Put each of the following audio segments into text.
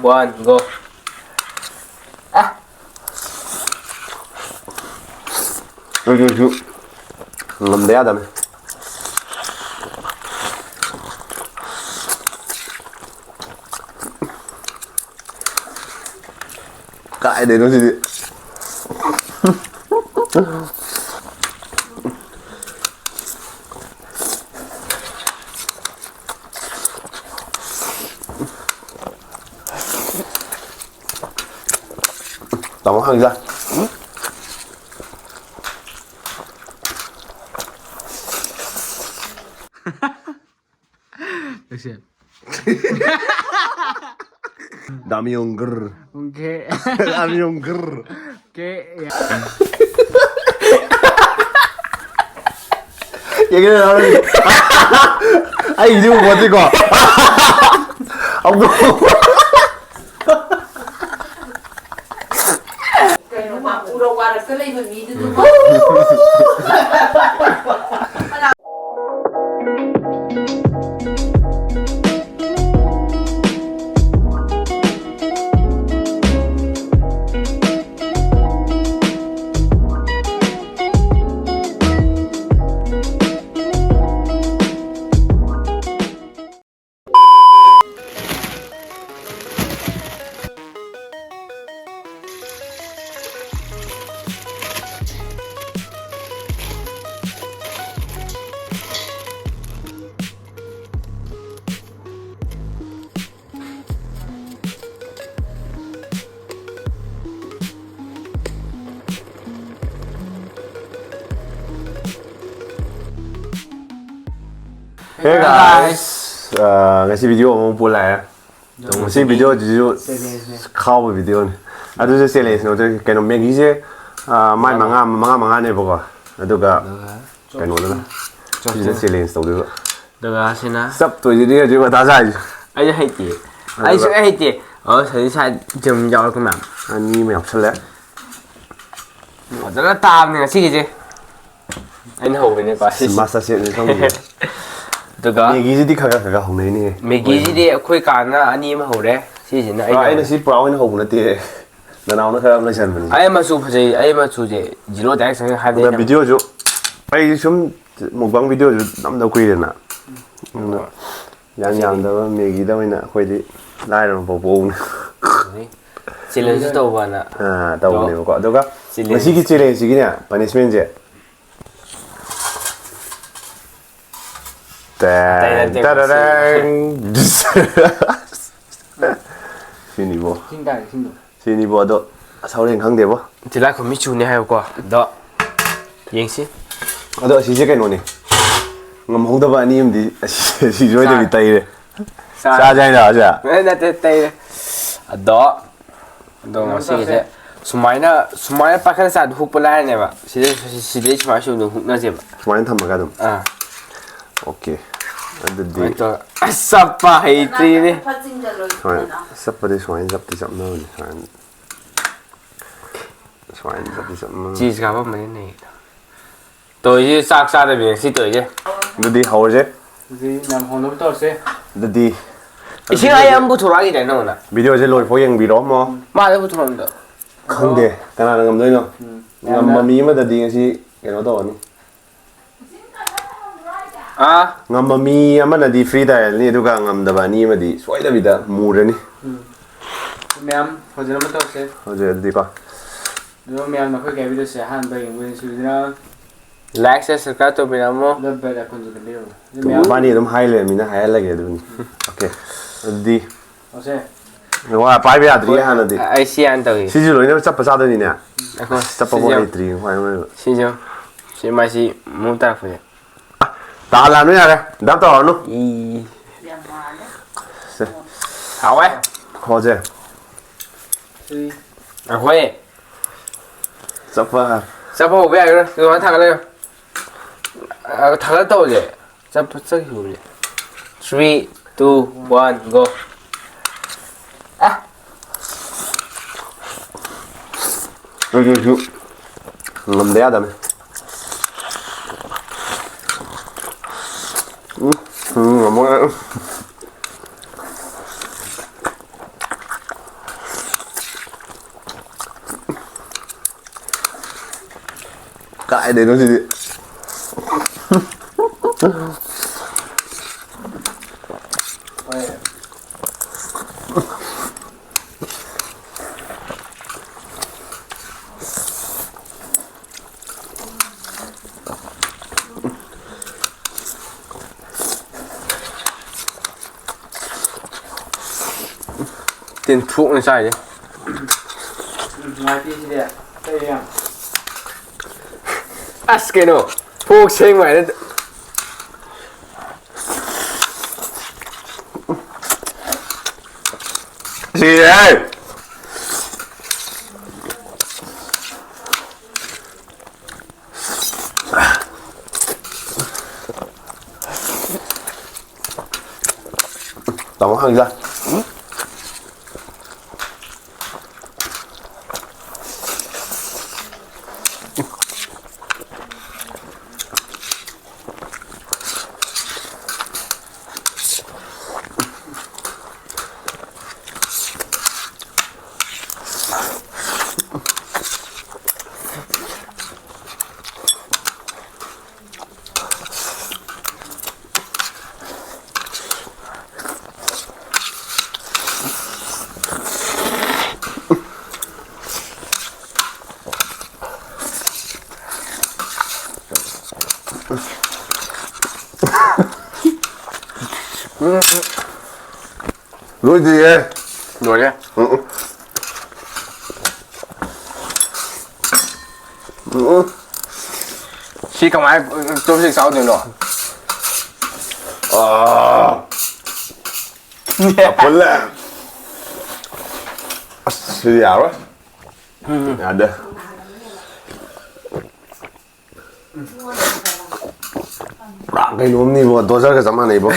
1, go. Ngầm đéo tầm cãi để nó gì tao hàng ra Dami yung grrr. Okay. Dami yung grrr. Okay. Cái này anh chứ một gì cả. Ông cái nó mà u đâu qua được cái lấy mình nghĩ từ Hey guys, ngasi video mau pulai ya. Ngasi video jujur kau video ni. Aduh je challenge no je kena Maggi je mai manga ni pokok. Aduh ga kena mana. Je challenge tu juga. Daga sina. Sab tu jadi juga tak sah. Ai hay ti. Ai sẽ hay ti. Sai sai jum yao cái mắm. Ani mày học sao lẽ? Rất là tam này xí gì. Anh hầu bên này quá. Masa sih ni sama. Daga Maggi je di kagak hong ni ni. Maggi gì đi khơi cán na anh em hầu đấy. Xí gì nữa. Ai ni si brown ni hong na ti. Na nào na kagak na sian bani. Ai mà chụp gì, ai mà chụp gì, zero đại sang hai Na bên. video jo. Ai sum mukbang video jo nam đâu quy na. Yang đó Maggi đâu na khơi đi. Lai rồi bộ bộ. Challenge đâu vậy na? Đâu ni pokok. Aduh ga. Masih ki challenge gini ya, punishment je. Sini bo. Sini bo do. Sao lên khang đẹp bo. Thì lại không biết chú này hay quá. Đó. Yên xí. Ado si je cái noni. Ngam hong da ba ni im di si joy de bi tai de. Sa jai na ja. Nè tay. Đó. Đó mà xí cái Sumai pakai saat hook pelai ni pak. Sidi cuma show hook nasi pak. Semain tham maga dum. Okay. Ada di. Itu siapa itu ni? Siapa di semain zap di zap no ni. Semain zap di zap no. Cheese apa mana ni? Tôi chứ sắc sắc là xí tôi chứ. Ada di hao je. Di nam hong đâu tôi sẽ. Ada di. Isin ayam bu thua lagi dah no na. Video je loi pho yang bi ro mo. Mà đâu bu thua đâu. Không để, cái nào là ngầm đây nó ngầm mà mì mà đặt đi cái cái nó to ngầm mà mì mà đặt đi free style này tôi cả ngầm đập ani mà đi xoay đập đi đã mù rồi nè Ma'am, hồi giờ nó mới tốt sẽ. hồi giờ đi pa Nếu ma'am nó khơi cái video sẽ han bay những video suy ra like share subscribe tôi bên nào lớp về là con gì cái điều. tụi ba này tụi hai lên mình hai là cái đúng ok đi Ok. wow phải bây giờ đi han đi Ai xí ăn tới. xí rồi nó sắp bắt đầu đi nè Ako. sắp bắt đầu đi phải không Xí chưa? Xí mai xí muốn ta phải. ta làm nữa nè đáp tao nó Hảo ấy. khó chưa Huệ. sắp vào Sắp vào về rồi, rồi thằng này. Thằng nó đâu rồi? Sắp hiểu rồi. 3, 2, 1, go. Rồi ngầm đéo tầm ngầm ꯀꯥꯏꯗꯩꯅꯣ ꯁꯤꯗꯤ tiền thuốc này sai chứ ngoài đi đây à askeno thuốc xem ngoài đấy gì đây tao hàng ra Rồi gì vậy? rồi nhá khi không ai tôi sẽ 6 tiếng rồi Boleh. Siap lah. Ada. Cái núm này bộ tôi cái zaman này bộ.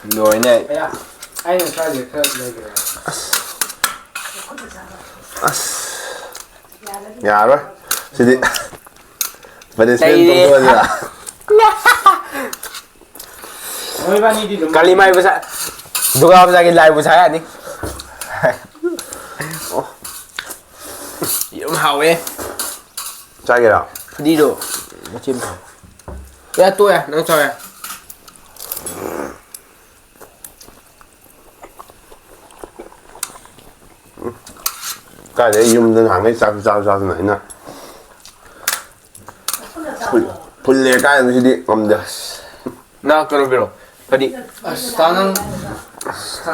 rồi này anh là sao được khơi đây kìa Nhà rồi. Sidi. Pada spend tunggu aja. mới ban đi đúng kali mai besar duga besar cái lại besar anh đi yếm hào ấy Trai kìa nào. đi đồ nó chim hào ya tôi à nó sao à Cái đấy dùng đơn hàng cái sao thế này nè. Pulle cái nó Sidi om dah. nó cái nó biết rồi phải đi tao năng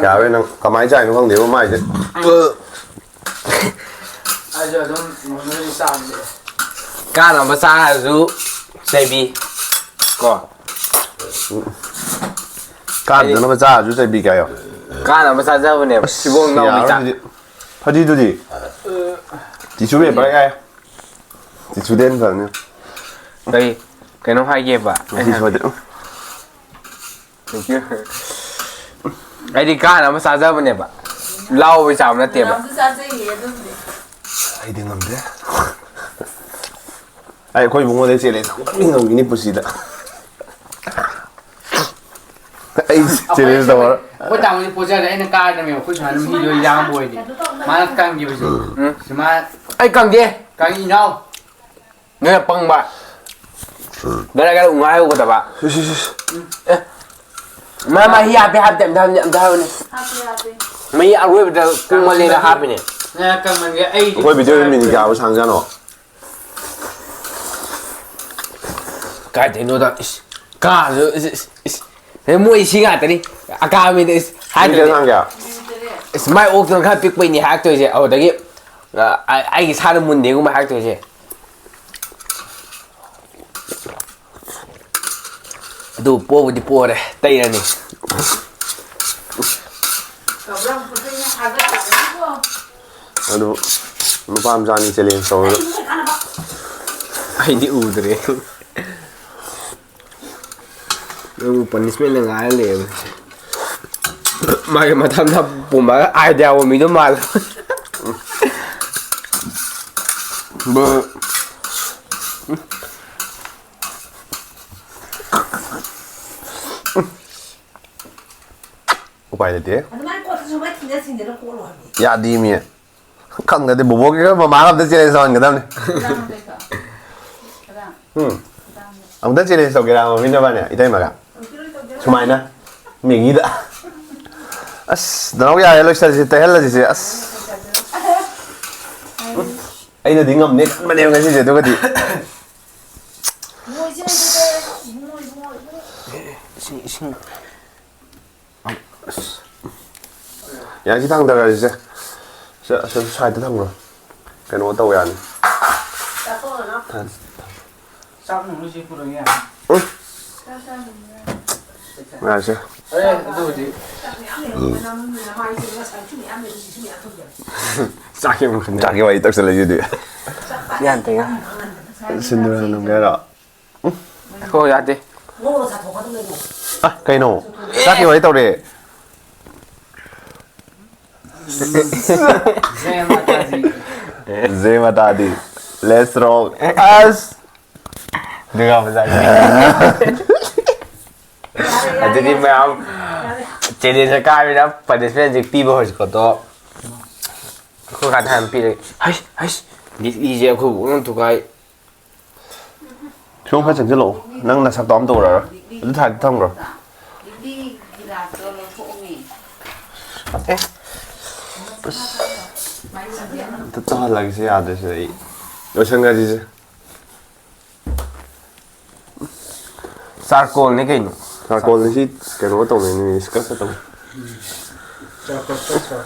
Dạ bên nó có máy chạy nó không thiếu máy chứ. ai giờ nó đi sao vậy cá nào mà xa rú xe bi có Cái nó mà ra chú sẽ bị cái à. cá nào mà xa ra bên này chỉ buông nào mới chặt Phải đi đâu gì? Chỉ chú biết bao ai? Chỉ chú đến phần nha. đây cái nó hay ghê vậy Chỉ chú được. ai đi cá nào mà xa ra bên này bạn lau với chảo nó tiệm ạ làm sao dễ hiểu được Ai đi ngầm thế? Ai coi vùng ở đây lên không biết ngầm cái này bớt xịt. Ai chơi lên đâu rồi? có tao đi phụ trợ đấy anh ca này mình có chọn mình đi làm buổi đi mà càng gì vậy mà ai cầm gì càng gì đâu nó là băng bạn đây là cái ủng ai của tập bạn mà hiệp bị hấp chậm tham này mấy ăn quên được cùng mà lên là hấp này nè càng mình cái ai Coi video mình gạo sang ra nó. cái thế nó đó cá rồi cái mũi xí ngạt đi à cá mình hai Video đứa sang kìa. mai ốc nó khác biết này hát tôi chứ ở đây ai sao nó muốn đến cũng mà hát tôi chứ đủ po đi po đây tay này cậu làm phụ huynh nhà cái gì không Aduh, nó paham ra đi chơi lên sau rồi. ai đi udah deh lu punishment là ngái liền mày mà tham tham bùm bả ai đeo mình nó mal bơ Upaya là thế. anh nói có số mấy thì xin được cô rồi Ya đi mẹ. Không ngờ thì bố cái mà má làm tới chơi lên sau người ta này. 아무튼 쟤네 속이라 민다바네 이따이마가 수마이나 맹이다 아스 나오게 알려주자 진짜 헬라지지 아스 아이는 딩엄 네 만에 가지지 누가디 양치 당다가 이제 저 차이도 당으로 cái nó tàu ăn Sao nó chỉ phụ được nghe. à chứ Ê, đồ gì? Chắc em không 자기 와 이딱 살려 주디 Yan tiếng á. 신들하는 놈 해라 Thôi ra đi. 아 cái nó 자기 와 이딱 그래 Xem mà ta gì? Zema tadi let's roll as Đừng làm gì. Thế thì mày ông chế đến sẽ cài với nó phải để xem dịch pi bao giờ có to. Không cần tham pi đấy. Hay đi giờ khu cũng tụ cái.ช่วงพัชจะโลนั่งนักสักตอมตัวเหรอหรือถ่ายท่องเหรอต่ออะไรสิอาจจะใช่โอเชียนกันจีSarcol này cái. ถ้าคนที่แกรู้ว่าตรงนี้นี่สกัดตรง Cho có sốt sốt.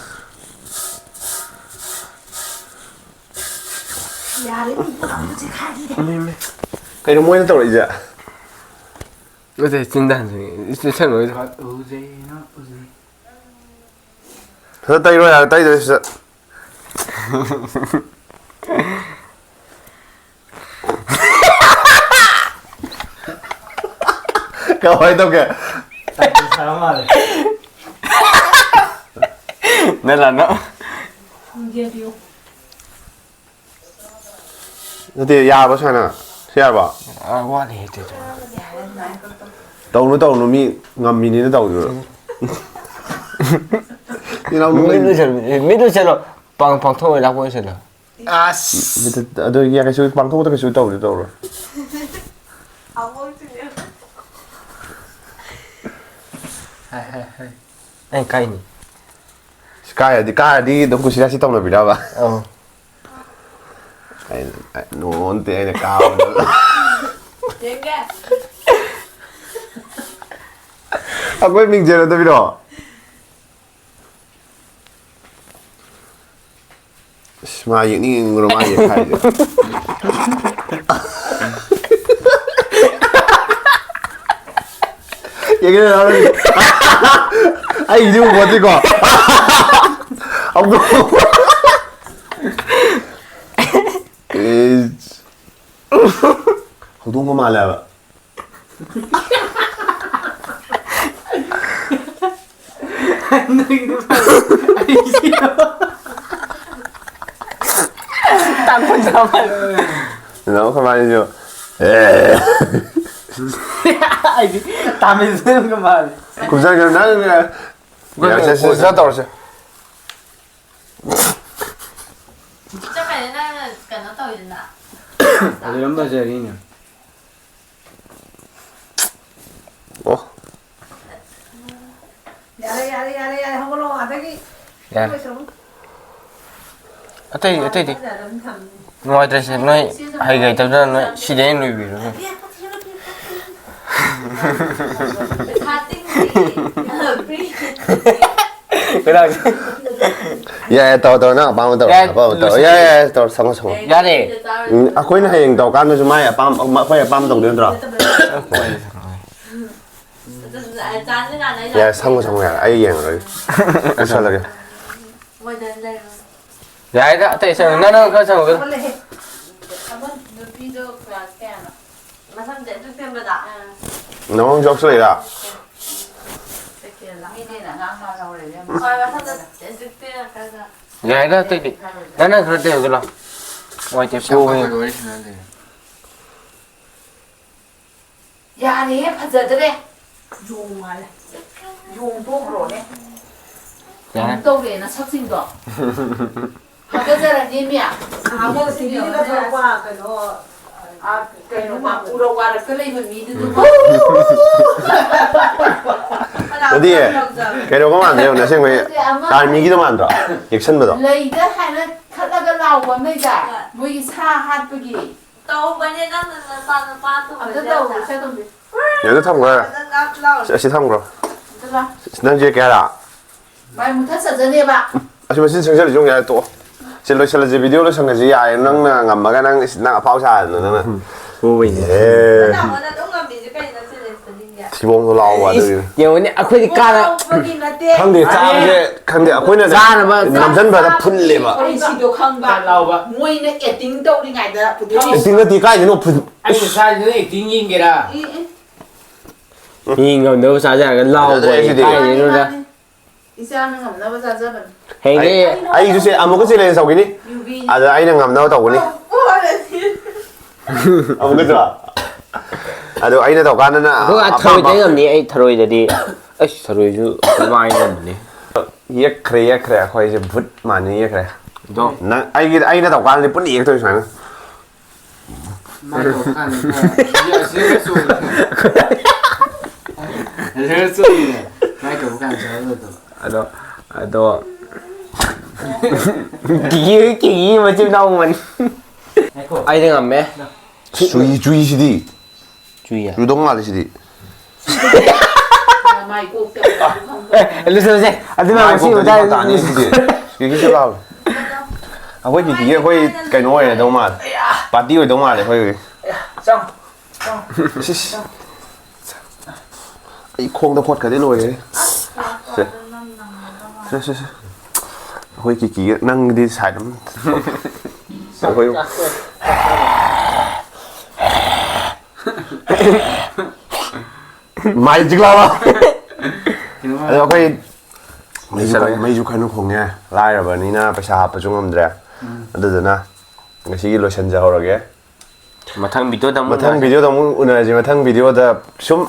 cái nó mới nó tàu lại gì ạ Có thể xin đàn rồi. Sẽ chẳng nói thôi. Gì nó, gì. thế tay rồi à tay rồi cậu ấy đâu kìa Tại sao mà lại? Nên là nó. nó thì ya bao sao nè xe bảo À quá thì thế. tàu nó mi ngầm mi nó tàu rồi đi đâu nó Mấy đứa chơi rồi. Bằng thôi là quên rồi. à tôi nghe cái suy bằng không có cái suy tàu rồi Hay. Anh cay nhỉ. Sky đi đúng của chị tông là bị đâu vậy nó tiền này cao à quên mình chơi là tôi biết rồi mà những đi người mà gì hay vậy cái đó anh đi một gì cả ông hậu tung có mà là Tăng phần sao mà. nó không phải chưa Ai ta mới xem cơ mà. cũng sao cái nó Ra tàu rồi. Chắc phải là cần nó tồi rồi ạ. Ở đây bao giờ đi nhỉ? ủa Dạ đây, không có lo à đấy Dạ. cái. Ở đây đi. Ngoài đây sẽ nói hay gầy tao ra nói xí đến nuôi bị rồi. Cái đó. 야, 더 나, 빵 더. 야, 더. 야, 더 상어 상어. Ra đi. 아, 거기는 해. 더 가는 좀 마야. 빵, 거기 빵 더 되더라. 야, 상어 상어야. 아이 얘는 rồi. Cái sao là kìa. Dạ đó, tại sao nó có sao cái. Nó không dốc xuống là. Dạ đó, tôi đi. Nó có tiêu cái lo. Ngoài chụp Sao cô. có cái gì? Dạ đi hết giờ tới đây. Dùng mà dùng thuốc rồi đấy. Dạ. Đâu để nó sắp sinh được. Mà cái giờ là đi mẹ. À cái sinh đi nó thôi qua cái nó ꯀꯩꯅꯣꯃ ꯎꯔꯛ ꯂꯩꯕ ꯃꯤꯗꯨꯗꯨꯕꯨ ꯑꯗꯨꯗꯤ ꯀꯩꯅꯣꯒ ꯃꯥꯟꯗꯦ ꯑꯁꯦꯡꯕꯩ ꯑꯥꯔꯃꯤꯒꯤꯗꯣ ꯃꯥꯟꯗ꯭ꯔꯣ ꯌꯦꯛꯁꯟꯕꯗꯣ ꯂꯩꯗ ꯍꯥꯏꯅ ꯈꯠꯂꯒ ꯂꯥꯎꯕ ꯑꯃ ꯂꯩꯗ ꯃꯣꯏꯒꯤ ꯁꯥ ꯍꯥꯠꯄꯒꯤ ꯇꯧꯕꯅꯦ ꯅꯪꯅ ꯑꯝꯇ ꯇꯧꯕ ꯏꯁꯩ ꯇꯧꯕꯤ ꯌꯥꯗ ꯊꯝꯈ꯭ꯔꯣ ꯑꯁꯤ ꯊꯝꯈ꯭ꯔꯣ ꯅꯪꯁꯦ ꯀꯌꯥꯔꯥ ꯚꯥꯏ ꯃꯨꯊꯠꯆꯖꯅꯦꯕ ꯑꯁꯤ ꯃꯁꯤ ꯆꯪꯁꯤꯜꯂꯁꯨ ꯌꯥꯔꯦ ꯇꯣꯛꯑꯣ ꯁꯤ ꯂꯣꯏꯁꯤꯜꯂꯁꯤ ꯚꯤꯗꯤꯑꯣ ꯂꯣꯏꯁꯤꯜꯂꯁꯤ ꯌꯥꯔꯦ ꯅꯪꯅ ꯉꯝꯃꯒ ꯅꯪ ꯑꯐꯥꯎ ꯁꯥꯗꯅ ꯅꯪꯅ ꯑꯦ ꯊꯤꯕꯣꯡꯗꯣ ꯂꯥꯎꯕ ꯑꯗꯨꯒꯤ ꯌꯦꯡꯉꯨꯅꯦ ꯑꯩꯈꯣꯏꯗꯤ ꯀꯥꯅ ꯈꯪꯗꯦ ꯆꯥꯕꯁꯦ ꯈꯪꯗꯦ ꯑꯩꯈꯣꯏꯅ ꯆꯥꯅꯕ ꯅꯝꯁꯤꯟꯕꯗ ꯐꯨꯜꯂꯦꯕ ꯁꯤꯗꯣ ꯈꯪꯕ ꯃꯣꯏꯅ ꯑꯦꯛꯇꯤꯡ ꯇꯧꯔꯤꯉꯩꯗ ꯑꯦꯛꯇꯤꯡ ꯅꯠꯇꯦ ꯀꯥꯏꯗꯅꯣ ꯑꯩꯅ ꯆꯥꯏꯗꯨꯅ ꯑꯦꯛꯇꯤꯡ ꯌꯦꯡꯒꯦꯔꯥ ꯃꯤ ꯉꯝꯗꯕ ꯆꯥꯖꯔꯒ ꯂꯥꯎꯕ ꯀꯥꯏꯗꯩꯅꯣꯗ ꯏꯆꯥꯅ ꯉꯝꯅꯕ ꯆꯥꯖꯕꯅꯤ ꯑꯩꯁꯨ ꯑꯃꯨꯛꯀ ꯆꯦꯂꯦꯟꯖ ꯇꯧꯈꯤꯅꯤ ꯑꯗ ꯑꯩꯅ ꯉꯝꯅꯕ ꯇꯧꯒꯅꯤ ꯑꯃꯨꯛꯀꯁꯨ ꯑꯗꯣ ꯑꯩꯅ ꯇꯧꯀꯥꯟꯗꯅ ꯊꯔꯣꯏꯗ ꯉꯝꯅꯤ ꯑꯩ ꯊꯔꯣꯏꯗꯗꯤ ꯑꯁ ꯊꯔꯣꯏꯁꯨ ꯃꯥꯏ ꯉꯝꯕꯅꯤ ꯌꯦꯛꯈ꯭ꯔꯦ ꯑꯩꯈꯣꯏꯁꯦ ꯚꯨꯠ ꯃꯥꯟꯅ ꯌꯦꯛꯈ꯭ꯔꯦ ꯅꯪ ꯑꯩꯅ ꯇꯧꯀꯥꯟꯗꯗꯤ ꯄꯨꯟꯅ ꯌꯦꯛꯇꯣꯏ ꯁꯨꯃꯥꯏꯅ ꯑꯗꯣ ꯀꯤꯒꯤ ꯃꯆꯤꯟ ꯃꯅꯥꯎ ꯑꯩꯅ ꯉꯝꯃꯦ ꯆꯨꯏꯁꯤꯗꯤ ꯆꯨꯏꯌꯥ ꯆꯨꯗꯧ ꯃꯥꯜꯂꯦ ꯁꯤꯗꯤ ꯃꯥꯏ ꯀꯣꯛꯇ ꯂꯨꯁꯜꯂꯁꯦ ꯑꯗꯨꯅ ꯉꯁꯤ ꯇꯥꯅꯤ ꯁꯤꯗꯤ ꯀꯤꯀꯤꯁꯦ ꯂꯥꯎ ꯑꯩꯈꯣꯏ ꯀꯤꯀꯤꯒꯤ ꯑꯩꯈꯣꯏ ꯀꯩꯅꯣ ꯑꯣꯏꯗꯧ ꯃꯥꯜꯂꯦ ꯄꯥꯔꯇꯤ ꯑꯣꯏꯗꯧ ꯃꯥꯜꯂꯦ ꯑꯩꯈꯣꯏꯒꯤ ꯑꯩ ꯈꯣꯡꯗ ꯈꯣꯠꯈ꯭ꯔꯗꯤ ꯂꯣꯏꯔꯦ ꯁꯦ ꯑꯩꯈꯣই ꯀꯤꯀꯤꯒ ꯅꯪꯗꯤ ꯁꯥꯏꯠ ꯑꯃ ꯑꯩꯈꯣꯏ ꯃꯥꯏ ꯆꯤꯛꯂꯥꯕ ꯑꯗꯣ ꯑꯩꯈꯣꯏ ꯃꯩꯁꯨ ꯈꯔ ꯈꯣꯡꯉꯦ ꯂꯥꯏꯔꯕꯅꯤꯅ ꯄꯩꯁా ꯍꯥꯞꯄꯁꯨ ꯉꯝꯗ꯭ꯔꯦ ꯑꯗꯨꯗꯨꯅ ꯉꯁꯤꯒꯤ ꯂꯣꯏꯁꯤꯟꯖꯍꯧꯔꯒꯦ ꯃꯊꯪ ꯚꯤꯗꯤꯑꯣꯗ ꯑꯃꯨꯛ उनꯔꯁꯤ ꯃꯊꯪ ꯚꯤꯗꯤꯑꯣꯗ ꯁꯨꯝ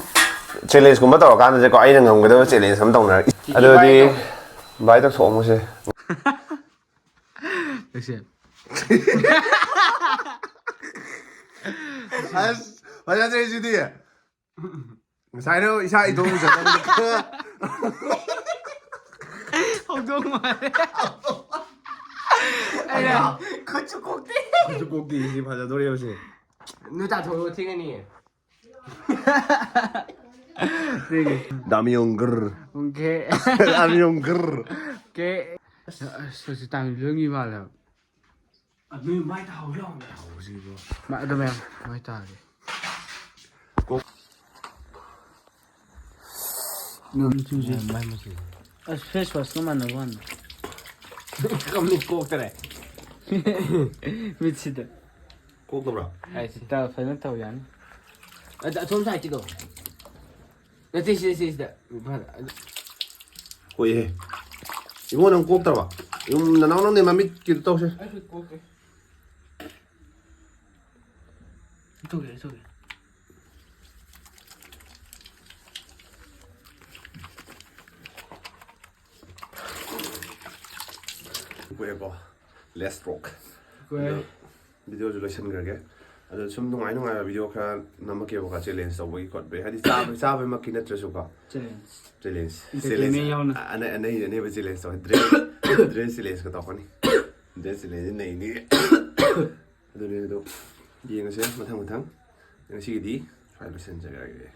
ꯆꯦꯂꯦꯟꯖꯀꯨꯝꯕ ꯇꯧꯔꯀꯥꯟꯗꯁꯦꯀꯣ ꯑꯩꯅ ꯉꯝꯒꯗꯕ ꯆꯦꯂꯦꯟꯖ ꯑꯃ ꯇꯧꯅꯔꯛꯏ ꯑꯗꯨꯗꯤ ꯚꯥꯏ ꯇꯧꯊꯣꯛꯑꯝꯃꯣꯁꯦ ꯑꯁ ꯐꯖꯗ꯭ꯔꯦ ꯁꯤꯗꯤ ꯉꯁꯥꯏꯅ ꯏꯁꯥ ꯏꯇꯣꯝ ꯆꯠꯄꯗ ꯍꯧꯗꯣꯡ ꯃꯥꯜꯂꯦ ꯑꯩꯅ ꯈꯨꯠꯁꯨ ꯀꯣꯛꯇꯦ ꯁꯤ ꯐꯖꯗꯣꯔꯦꯕ ꯁꯤ ꯅꯣꯏ ꯇꯥꯊꯣꯛꯑꯣ ꯊꯦꯡꯉꯅꯤ ꯗꯥꯃꯤꯌꯣꯡꯒꯔ ꯑꯣꯀꯦ ꯗꯥꯃꯤꯌꯣꯡꯒꯔ ꯑꯣꯀꯦ ꯑꯁ ꯇꯥꯡ ꯂꯣꯏꯒꯤ ꯃꯥꯜꯂꯦꯕ ꯑꯗꯨ ꯃꯥꯏ ꯇꯥꯍꯧ ꯌꯥꯎꯅꯦ ꯑꯗꯨ ꯃꯌꯥꯝ ꯃꯥꯏ ꯇꯥꯒꯦ ꯑꯁ ꯐꯦꯁ ꯋꯥꯁꯀ ꯃꯥꯟꯅꯕ ꯋꯥꯅꯤ ꯀꯝꯅꯤ ꯀꯣꯛꯇꯔꯦ ꯃꯤꯠꯁꯤꯗ ꯀꯣꯛꯇꯕ꯭ꯔꯥ ꯑꯩꯁꯤ ꯐꯖꯅ ꯇꯧ ꯌꯥꯅꯤ ꯑꯊꯣꯝ ꯁꯥꯏꯠꯀꯤꯗꯣ ꯅꯠꯇꯦ ꯁꯤꯗ ꯍꯣꯏꯍꯦ ꯏꯉꯣ ꯅꯪ ꯀꯣꯛꯇꯕ ꯌꯨꯝ ꯅꯅꯥꯎ ꯅꯪꯅꯦ ꯃꯃꯤꯠꯀꯤꯗꯣ ꯇꯧꯁꯦ ꯑꯩꯁꯨ ꯀꯣꯛꯇꯦ ꯇꯧꯒꯦ ꯀꯣꯛꯑꯦꯀꯣ ꯂꯦꯁ ꯁ꯭ꯇ꯭ꯔꯣꯛ ꯚꯤꯗꯤꯑꯣꯁꯨ ꯂꯣꯏꯁꯤꯟꯈ꯭ꯔꯒꯦ ꯑꯗꯣ ꯁꯨꯝ ꯅꯨꯡꯉꯥꯏꯕ ꯚꯤꯗꯤꯑꯣ ꯈꯔ ꯅꯝꯃꯛꯀꯦꯕꯀꯣ ꯆꯦꯂꯦꯟꯖ ꯇꯧꯕꯒꯤ ꯈꯣꯠꯄꯒꯤ ꯍꯥꯏꯗꯤ ꯆꯥꯕꯃꯛꯀꯤ ꯅꯠꯇ꯭ꯔꯁꯨꯀꯣ ꯆꯦꯂꯦꯟꯖ ꯑꯅꯩꯕ ꯆꯦꯂꯦꯟꯖ ꯇꯧꯋꯦ ꯗ꯭ꯔꯦꯁ ꯆꯦꯂꯦꯟꯖꯀ ꯇꯧꯔꯛꯀꯅꯤ ꯗ꯭ꯔꯦꯁ ꯆꯦꯂꯦꯟꯖꯁꯤ ꯅꯩꯅꯤ ꯑꯗꯨꯅꯤ ꯑꯗꯣ ꯌꯦꯡꯉꯁꯦ ꯃꯊꯪ ꯉꯁꯤꯒꯤꯗꯤ ꯁ꯭ꯋꯥꯏ ꯂꯣꯏꯁꯤꯟꯖꯔꯒꯦ